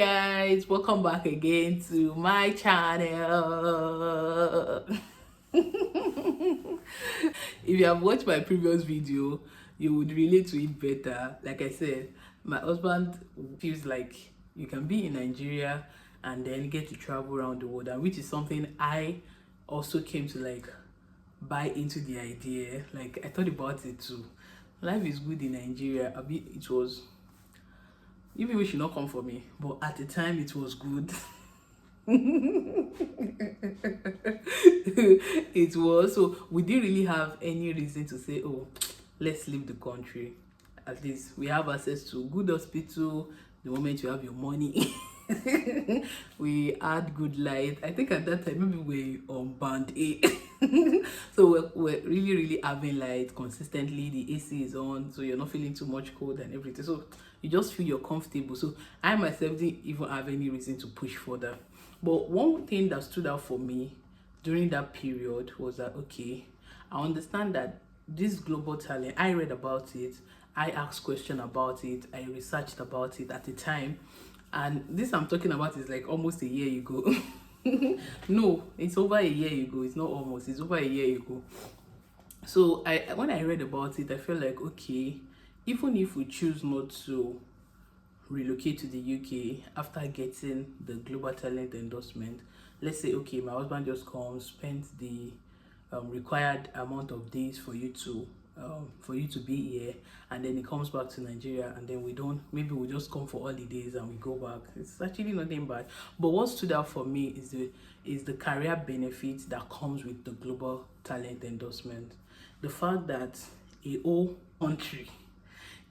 Guys, welcome back again to my channel. If you have watched my previous video, you would relate to it better. Like I said, my husband feels like you can be in Nigeria and then get to travel around the world, and which is something I also came to like buy into the idea. Like I thought about it too. Life is good in Nigeria. It was, you people should not come for me, but at the time it was good. It was, so we didn't really have any reason to say, oh, let's leave the country. At least we have access to good hospital the moment you have your money. We had good light. I think at that time maybe we're on band A. So we're really having light consistently. The AC is on, so you're not feeling too much cold and everything, so you just feel you're comfortable. So I myself didn't even have any reason to push further. But one thing that stood out for me during that period was that, okay, I understand that this global talent, I read about it, I asked questions about it, I researched about it at the time, and this I'm talking about is like almost a year ago. No, it's over a year ago. It's not almost, it's over a year ago. So when I read about it, I felt like, okay, even if we choose not to relocate to the UK after getting the global talent endorsement, let's say, okay, my husband just comes, spends the required amount of days for you to be here, and then he comes back to Nigeria, and then we don't, maybe we just come for holidays and we go back. It's actually nothing bad. But what stood out for me is the career benefits that comes with the global talent endorsement. The fact that a whole country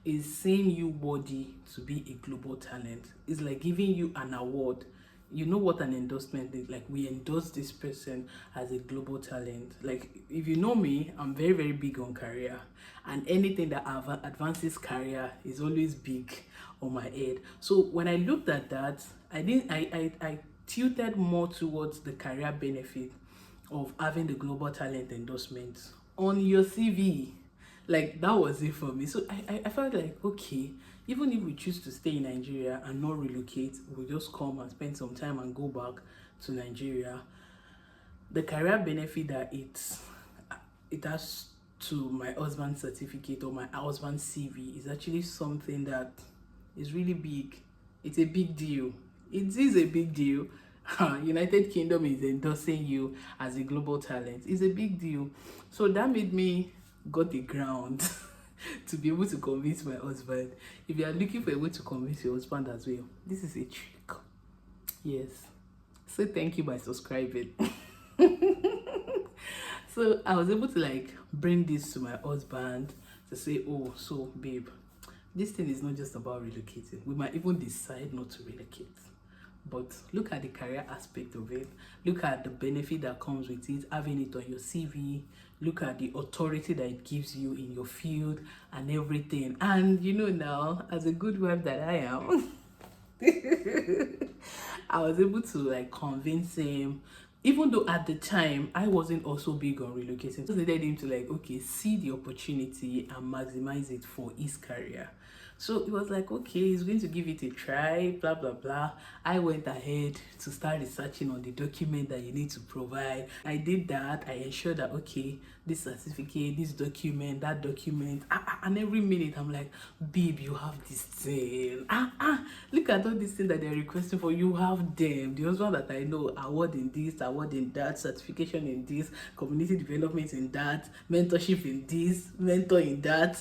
is seeing you worthy to be a global talent. It's like giving you an award. You know what an endorsement is? Like, we endorse this person as a global talent. Like, if you know me, I'm very big on career, and anything that advances career is always big on my head. So when I looked at that, I tilted more towards the career benefit of having the global talent endorsement on your CV. Like, that was it for me. So I felt like, okay, even if we choose to stay in Nigeria and not relocate, we'll just come and spend some time and go back to Nigeria. The career benefit that it has to my husband's certificate or my husband's CV is actually something that is really big. It's a big deal. It is a big deal. United Kingdom is endorsing you as a global talent. It's a big deal. So that made me got the ground to be able to convince my husband. If you are looking for a way to convince your husband as well, this is a trick. Yes. Say thank you by subscribing. So I was able to like bring this to my husband to say, oh, so babe, this thing is not just about relocating. We might even decide not to relocate. But look at the career aspect of it. Look at the benefit that comes with it, having it on your CV. Look at the authority that it gives you in your field and everything. And you know, now, as a good wife that I am, I was able to like convince him, even though at the time I wasn't also big on relocating. Just needed him to like, okay, see the opportunity and maximize it for his career. So it was like, okay, he's going to give it a try, blah blah blah. I went ahead to start researching on the document that you need to provide. I did that. I ensured that, okay, this certificate, this document, that document, and every minute I'm like, babe, you have this thing. Look at all these things that they're requesting for. You have them. The husband that I know, award in this, award in that, certification in this, community development in that, mentorship in this, mentor in that.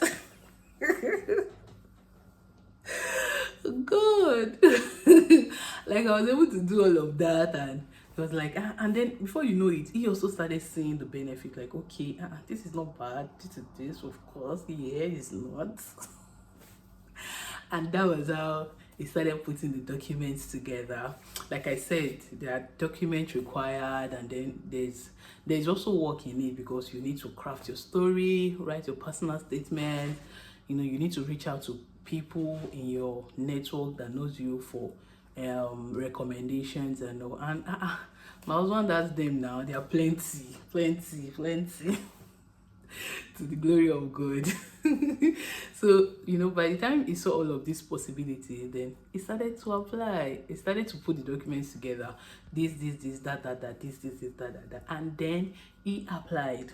Good. Like, I was able to do all of that, and it was like, and then before you know it, he also started seeing the benefit. Like, okay, this is not bad. This is this, of course. Yeah, it's not. And that was how he started putting the documents together. Like I said, there are documents required, and then there's also work in it, because you need to craft your story, write your personal statement. You know, you need to reach out to people in your network that knows you for recommendations and all. And my husband has them now. There are plenty. To the glory of God. So, by the time he saw all of this possibility, then he started to apply. He started to put the documents together. This, that, this, that. And then he applied.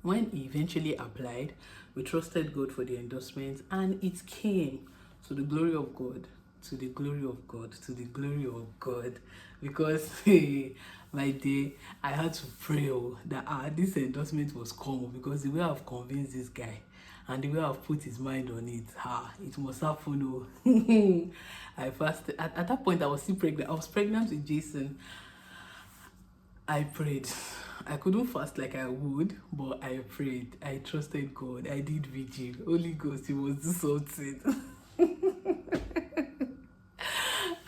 When he eventually applied, we trusted God for the endorsement, and it came. To the glory of God, to the glory of God, to the glory of God. Because my day, I had to pray that this endorsement was common, because the way I've convinced this guy and the way I've put his mind on it, it must happen. I fasted. At that point, I was still pregnant. I was pregnant with Jason. I prayed. I couldn't fast like I would, but I prayed. I trusted God. I did vigil. Holy Ghost, He was do something.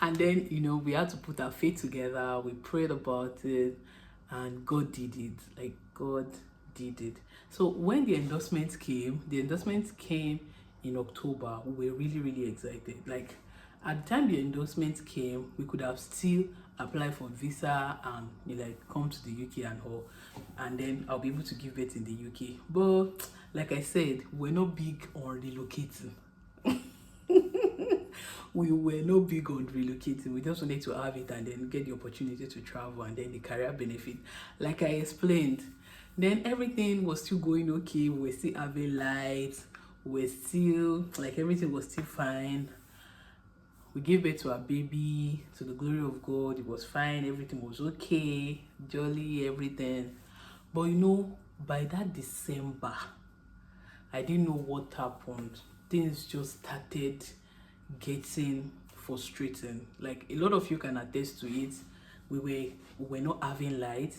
And then, we had to put our faith together. We prayed about it, and God did it. Like, God did it. So when the endorsement came in October. We were really, really excited. Like, at the time the endorsement came, we could have still applied for visa and come to the UK and all, and then I'll be able to give birth in the UK. But like I said, we're not big on relocating. We were not big on relocating. We just wanted to have it and then get the opportunity to travel and then the career benefit. Like I explained, then everything was still going okay. We were still having lights. We're still, everything was still fine. We gave birth to our baby, to the glory of God. It was fine. Everything was okay. Jolly, everything. But by that December, I didn't know what happened. Things just started getting frustrating. Like, a lot of you can attest to it. We were not having light.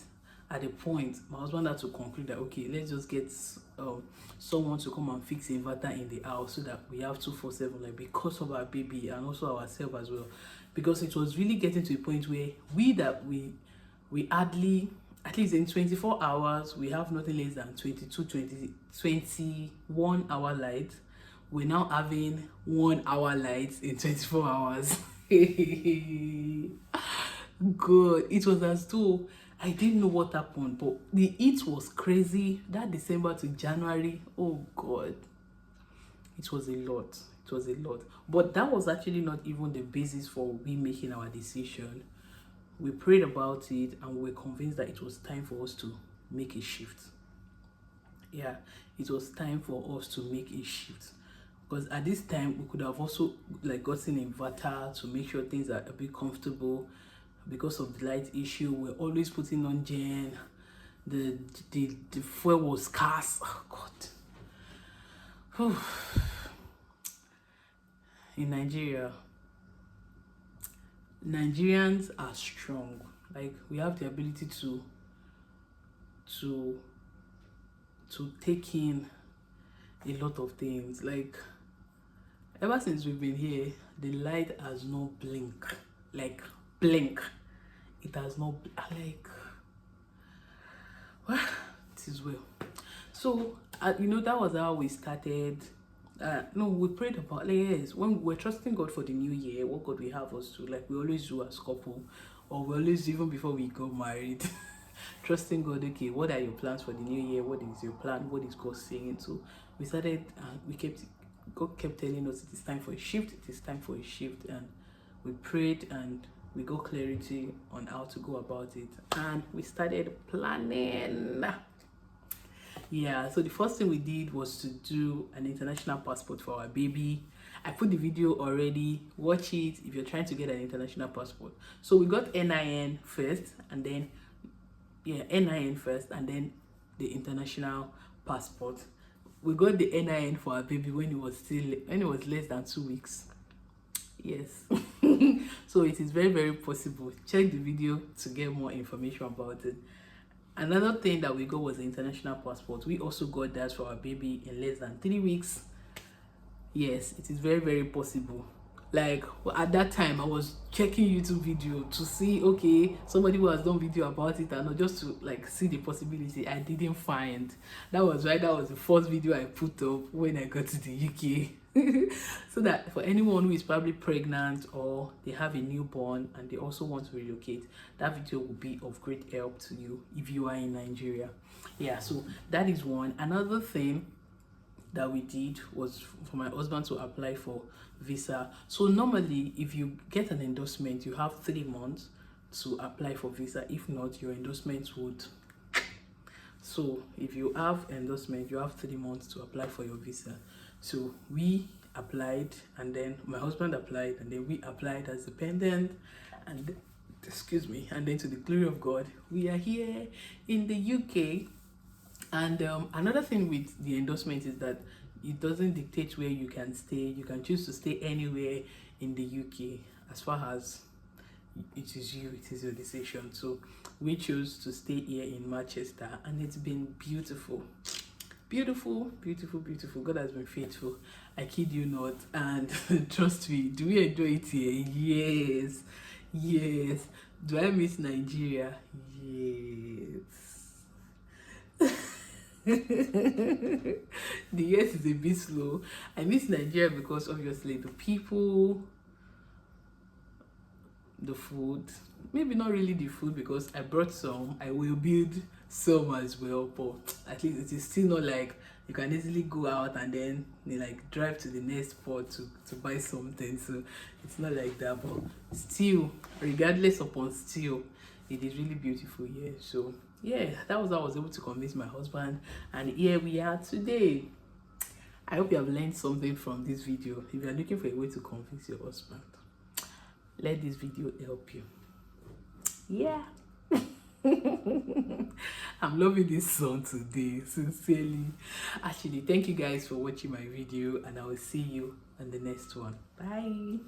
At a point, my husband had to conclude that, okay, let's just get someone to come and fix inverter in the house so that we have 247, because of our baby and also ourselves as well. Because it was really getting to a point where we hardly, at least in 24 hours, we have nothing less than 21 hour light. We're now having 1 hour lights in 24 hours. God, it was as though I didn't know what happened, but the heat was crazy. That December to January, oh God, it was a lot. It was a lot. But that was actually not even the basis for we making our decision. We prayed about it and we were convinced that it was time for us to make a shift. Yeah, it was time for us to make a shift. Because at this time, we could have also gotten an inverter to make sure things are a bit comfortable. Because of the light issue, we're always putting on gen. The fuel was scarce. Oh God. In Nigeria, Nigerians are strong. We have the ability to take in a lot of things. Ever since we've been here, the light has not blinked. Blink. It has not well, it is well. So that was how we started. No, we prayed about yes, when we're trusting God for the new year, what God will have us to, we always do as couple, or we always, even before we got married, trusting God. Okay, what are your plans for the new year? What is your plan? What is God saying? So we started, God kept telling us it is time for a shift. It is time for a shift, and we prayed and we got clarity on how to go about it, and we started planning. Yeah, so the first thing we did was to do an international passport for our baby. I put the video already. Watch it if you're trying to get an international passport. So we got NIN first, and then NIN first, and then the international passport. We got the NIN for our baby when it was less than 2 weeks. Yes. So it is very, very possible. Check the video to get more information about it. Another thing that we got was the international passport. We also got that for our baby in less than 3 weeks. Yes, it is very, very possible. At that time, I was checking YouTube video to see, okay, somebody who has done video about it, and not just to see the possibility. I didn't find. That was why that was the first video I put up when I got to the UK. So that for anyone who is probably pregnant or they have a newborn and they also want to relocate, that video will be of great help to you if you are in Nigeria. Yeah, so that is one. Another thing that we did was for my husband to apply for visa. So normally if you get an endorsement, you have 3 months to apply for visa. If not, your endorsement would. So if you have endorsement, you have 3 months to apply for your visa. So we applied, and then my husband applied, and then we applied as dependent, and excuse me, and then to the glory of God, we are here in the UK. And another thing with the endorsement is that it doesn't dictate where you can stay. You can choose to stay anywhere in the UK as far as it is your decision. So we chose to stay here in Manchester, and it's been beautiful. Beautiful. God has been faithful. I kid you not. And trust me, do we enjoy it here? Yes. Do I miss Nigeria? Yes. The yes is a bit slow. I miss Nigeria because obviously the people, the food, maybe not really the food because I brought some. I will build some as well, but at least it is still not like you can easily go out and then like drive to the next spot to buy something. So it's not like that, but still, regardless upon still, it is really beautiful here. So yeah, that was how I was able to convince my husband, and here we are today. I hope you have learned something from this video. If you are looking for a way to convince your husband, let this video help you. Yeah. I'm loving this song today, sincerely. Actually, thank you guys for watching my video, and I will see you on the next one. Bye.